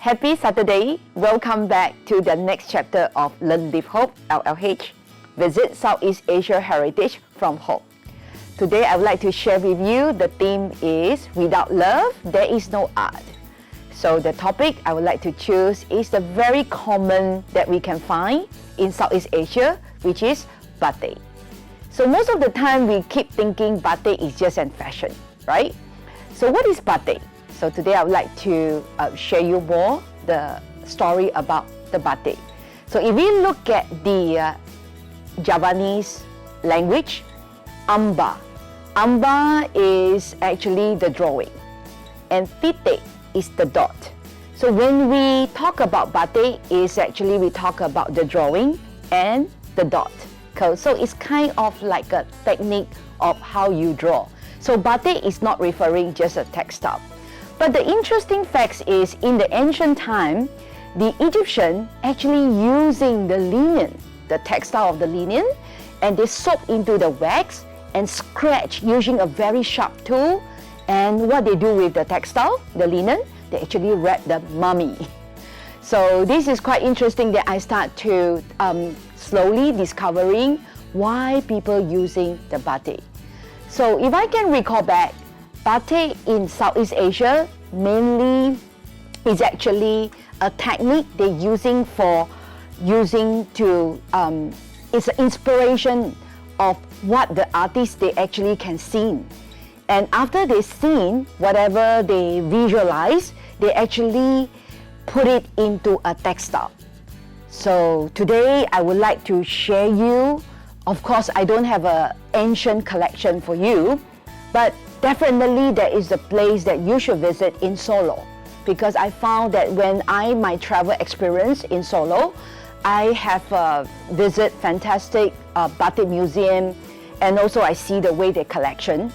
Happy Saturday! Welcome back to the next chapter of Learn Live Hope, LLH. Visit Southeast Asia Heritage from Hope. Today I would like to share with you, the theme is Without Love, There is No Art. So the topic I would like to choose is the very common that we can find in Southeast Asia, which is Batik. So most of the time we keep thinking Batik is just a fashion, right? So what is Batik? So today I would like to share you more the story about the Batik. So if we look at the Javanese language, amba is actually the drawing, and titik is the dot. So when we talk about Batik, is actually we talk about the drawing and the dot. So it's kind of like a technique of how you draw. So Batik is not referring just a textile. But the interesting fact is, in the ancient time, the Egyptian actually using the linen, the textile of the linen, and they soak into the wax and scratch using a very sharp tool. And what they do with the textile, the linen, they actually wrap the mummy. So this is quite interesting that I start to slowly discovering why people using the Batik. So if I can recall back, Batik in Southeast Asia mainly is actually a technique they're using it's an inspiration of what the artists they actually can see. And after they seen whatever they visualize, they actually put it into a textile. So today I would like to share you, of course I don't have an ancient collection for you, but definitely there is a place that you should visit in Solo, because I found that when my travel experience in Solo, I have visit fantastic Batik museum, and also I see the way they collection,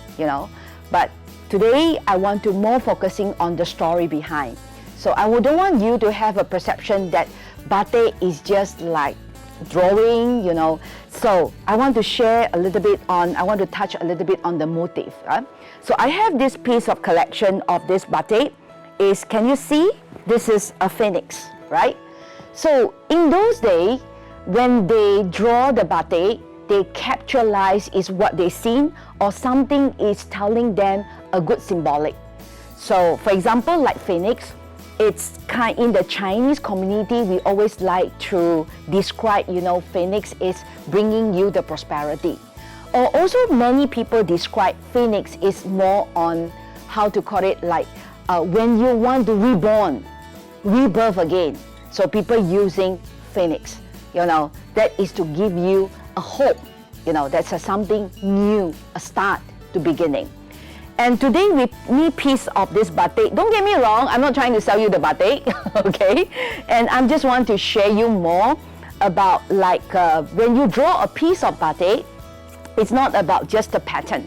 But today I want to more focusing on the story behind. So I wouldn't want you to have a perception that Batik is just like drawing, So I want to share a little bit on, I want to touch a little bit on the motif. So I have this piece of collection of this Batik. Can you see? This is a phoenix, right? So in those days, when they draw the Batik, they capitalize is what they seen, or something is telling them a good symbolic. So for example, like phoenix, it's kind in the Chinese community, we always like to describe, phoenix is bringing you the prosperity. Or also many people describe phoenix is more on how to call it like when you want to rebirth again. So people using phoenix, that is to give you a hope, that's something new, a start to beginning. And today with me piece of this Batik, don't get me wrong, I'm not trying to sell you the Batik, okay? And I just want to share you more about when you draw a piece of Batik, it's not about just the pattern,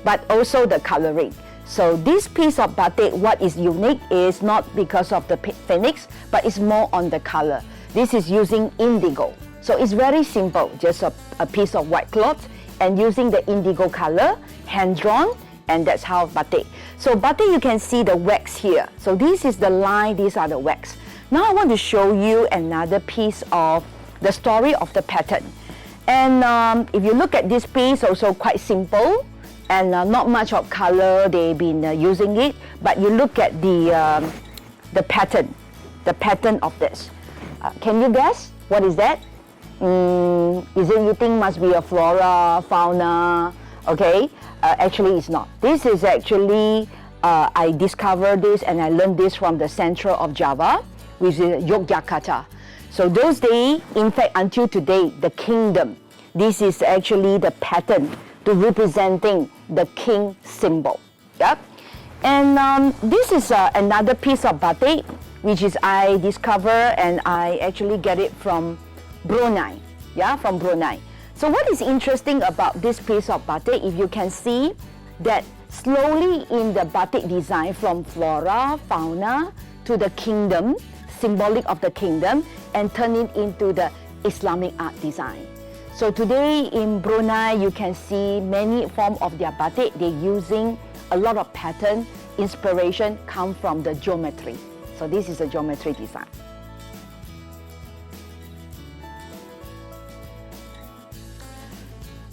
but also the coloring. So this piece of Batik, what is unique is not because of the phoenix, but it's more on the color. This is using indigo. So it's very simple, just a piece of white cloth and using the indigo color, hand-drawn, and that's how Batik. So Batik, you can see the wax here. So this is the line, these are the wax. Now I want to show you another piece of the story of the pattern. And if you look at this piece, also quite simple, and not much of color, they've been using it, but you look at the pattern of this. Can you guess? What is that? Is it you think must be a flora, fauna? Okay, actually it's not. This is actually, I discovered this and I learned this from the central of Java, which is Yogyakarta. So those days, in fact until today, the kingdom, this is actually the pattern to representing the king symbol. Yep. And this is another piece of Batik, which is I discovered and I actually get it from Brunei. Yeah, from Brunei. So what is interesting about this piece of Batik, if you can see that slowly in the Batik design from flora, fauna to the kingdom, symbolic of the kingdom, and turn it into the Islamic art design. So today in Brunei, you can see many forms of their Batik, they're using a lot of pattern, inspiration come from the geometry. So So this is a geometry design.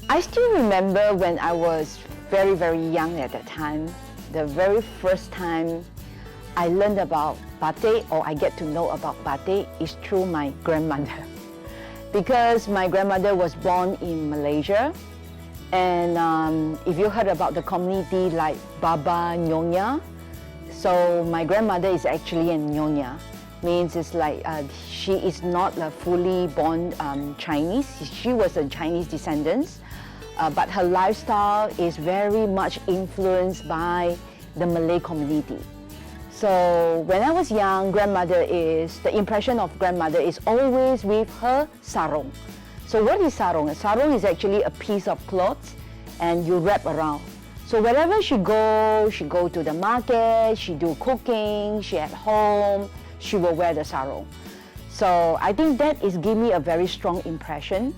I still remember when I was very, very young at that time, the very first time I learned about batik, or I get to know about batik, is through my grandmother. Because my grandmother was born in Malaysia, and if you heard about the community like Baba Nyonya, so my grandmother is actually a Nyonya, means it's like she is not a fully born Chinese. She was a Chinese descendant, but her lifestyle is very much influenced by the Malay community. So when I was young, the impression of grandmother is always with her sarong. So what is sarong? A sarong is actually a piece of cloth and you wrap around. So wherever she go to the market, she do cooking, she at home, she will wear the sarong. So I think that is give me a very strong impression.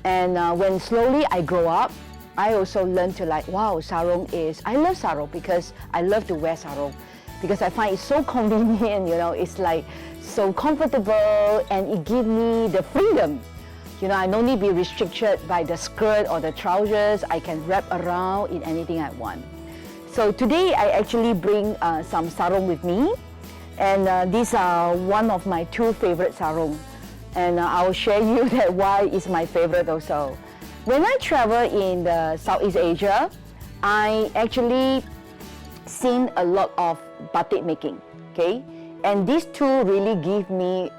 And when slowly I grow up, I also learned to like, wow, sarong is, I love sarong because I love to wear sarong. Because I find it so convenient, you know, it's like so comfortable and it gives me the freedom. You know, I don't need to be restricted by the skirt or the trousers. I can wrap around in anything I want. So today I actually bring some sarong with me, and these are one of my two favorite sarong. And I'll share you that why is my favorite also. When I travel in the Southeast Asia, I actually seen a lot of batik making, okay? And these two really give me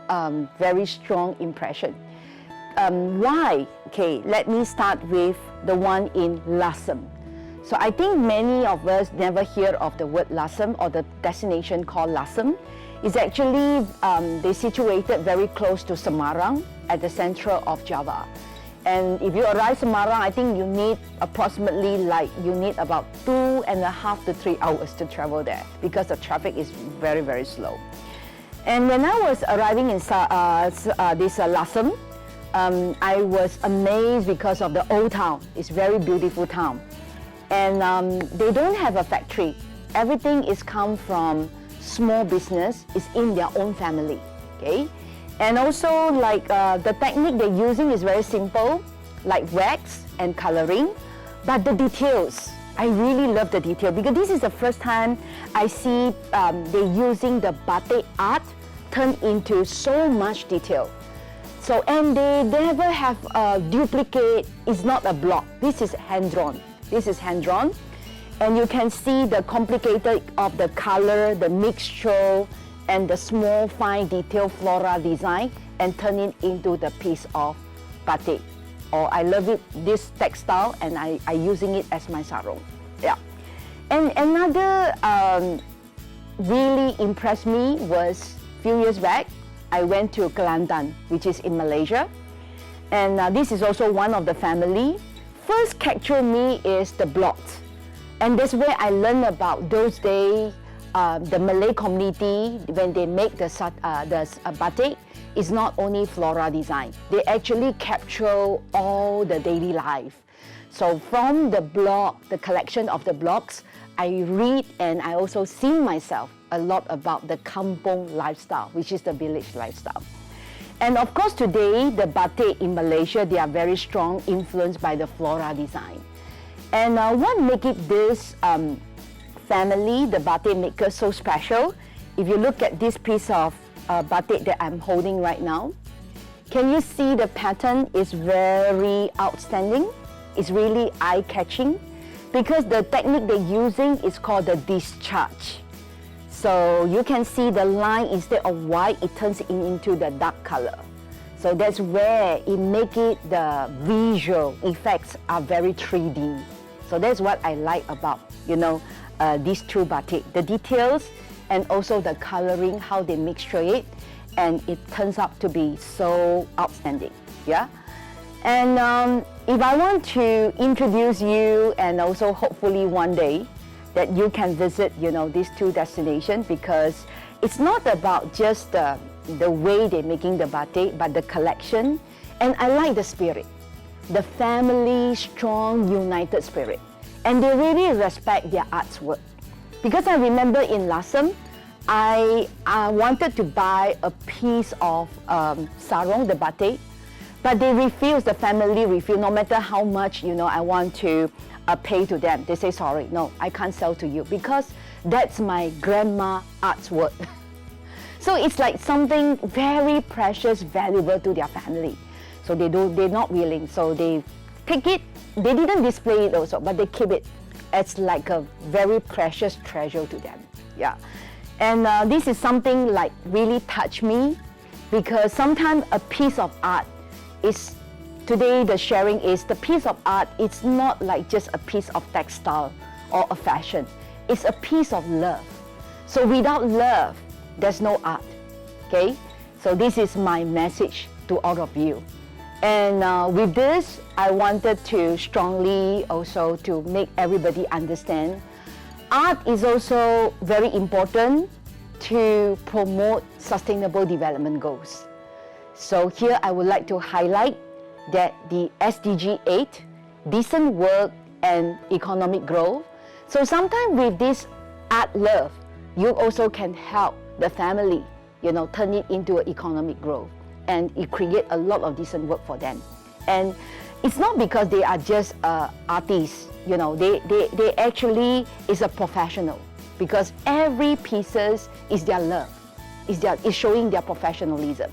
very strong impression. Why? Okay, let me start with the one in Lasem. So I think many of us never hear of the word Lasem or the destination called Lasem. It's actually, they situated very close to Semarang at the center of Java. And if you arrive Semarang, I think you need approximately about 2.5 to 3 hours to travel there because the traffic is very, very slow. And when I was arriving in this Lasem, I was amazed because of the old town. It's a very beautiful town. And they don't have a factory. Everything is come from small business, is in their own family, okay? And also, like the technique they're using is very simple, like wax and coloring, but the details, I really love the detail because this is the first time I see they're using the batik art turned into so much detail. So, and they never have a duplicate, it's not a block, this is hand-drawn. This is hand-drawn, and you can see the complicated of the color, the mixture, and the small fine detail floral design and turn it into the piece of batik. Or I love it, this textile, and I using it as my sarong. Yeah. And another really impressed me was a few years back, I went to Kelantan, which is in Malaysia. And this is also one of the family. First capture me is the blocks. And that's where I learned about those days, the Malay community, when they make the batik, is not only floral design. They actually capture all the daily life. So from the block, the collection of the blocks, I read and I also see myself a lot about the kampong lifestyle, which is the village lifestyle. And of course today, the batik in Malaysia, they are very strong influenced by the floral design. And what makes it this family, the batik maker, so special, if you look at this piece of batik that I'm holding right now, can you see the pattern is very outstanding? It's really eye-catching because the technique they're using is called the discharge. So you can see the line, instead of white, it turns into the dark color. So that's where it makes it, the visual effects are very 3D. So that's what I like about, you know, these two batik. The details and also the coloring, how they mixture it, and it turns out to be so outstanding, yeah? And if I want to introduce you, and also hopefully one day that you can visit, you know, these two destinations, because it's not about just the way they're making the batik, but the collection. And I like the spirit, the family, strong, united spirit. And they really respect their artwork. Because I remember in Lasem, I wanted to buy a piece of sarong, the batik, but they refused, the family refused, no matter how much, I want to pay to them. They say, sorry, no, I can't sell to you because that's my grandma artwork. So it's like something very precious, valuable to their family. So they're not willing. So they take it, they didn't display it also, but they keep it as like a very precious treasure to them. Yeah. And this is something like really touched me, because sometimes a piece of art is, today the sharing is, the piece of art, it's not like just a piece of textile or a fashion. It's a piece of love. So without love, there's no art, okay? So this is my message to all of you. And with this, I wanted to strongly also to make everybody understand art is also very important to promote sustainable development goals. So here I would like to highlight that the SDG 8, decent work and economic growth. So sometimes with this art love, you also can help the family, turn it into an economic growth, and it create a lot of decent work for them. And it's not because they are just artists, they actually is a professional, because every pieces is their love, is showing their professionalism.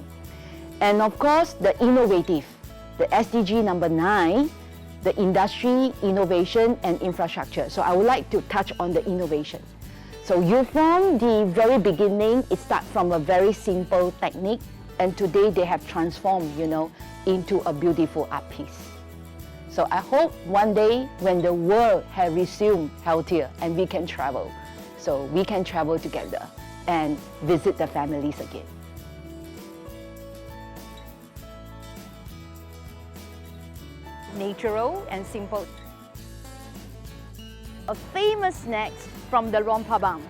And of course, the innovative, the SDG number 9, the industry, innovation and infrastructure. So I would like to touch on the innovation. So from the very beginning, it starts from a very simple technique, and today they have transformed, into a beautiful art piece. So I hope one day when the world has resumed healthier and we can travel, so we can travel together and visit the families again. Natural and simple. A famous snack from the Rompabang.